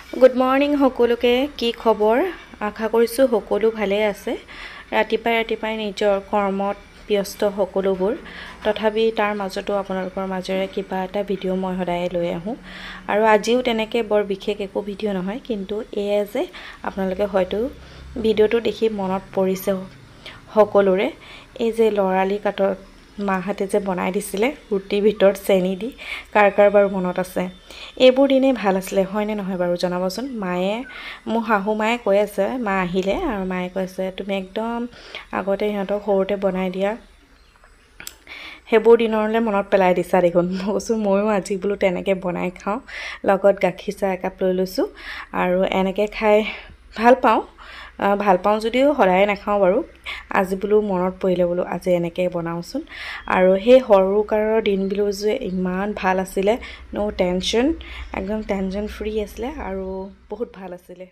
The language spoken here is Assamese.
গুড মৰ্ণিং সকলোকে কি খবৰ আশা কৰিছোঁ সকলো ভালে আছে ৰাতিপুৱাই নিজৰ কৰ্মত ব্যস্ত সকলোবোৰ তথাপি তাৰ মাজতো আপোনালোকৰ মাজেৰে কিবা এটা ভিডিঅ' মই সদায় লৈ আহোঁ আৰু আজিও তেনেকৈ বৰ বিশেষ একো ভিডিঅ' নহয় কিন্তু এয়া যে আপোনালোকে হয়তো ভিডিঅ'টো দেখি মনত পৰিছে সকলোৰে এই যে লৰালি কাটত মাহাতে যে বনাই দিছিলে ৰুটিৰ ভিতৰত চেনি দি কাৰ বাৰু মনত আছে এইবোৰ দিনে ভাল আছিলে হয়নে নহয় বাৰু জনাবচোন মায়ে মোৰ শাহু মায়ে কৈ আছে মা আহিলে আৰু মায়ে কৈছে তুমি একদম আগতে সিহঁতক সৰুতে বনাই দিয়া হেবোৰ দিনৰলে মনত পেলাই দিছা দেখোন মই কৈছো ময়ো আজি বোলো তেনেকৈ বনাই খাওঁ লগত গাখীৰ চাহ একাপ লৈ লৈছো আৰু এনেকৈ খাই ভাল পাওঁ যদিও সদায় নাখাওঁ বাৰু আজি বোলো মনত পৰিলে বোলো আজি এনেকৈ বনাওচোন আৰু সেই সৰুকালৰ দিনবোৰ যে ইমান ভাল আছিলে নো টেনশ্যন একদম টেনশ্যন ফ্ৰী আছিলে আৰু বহুত ভাল আছিলে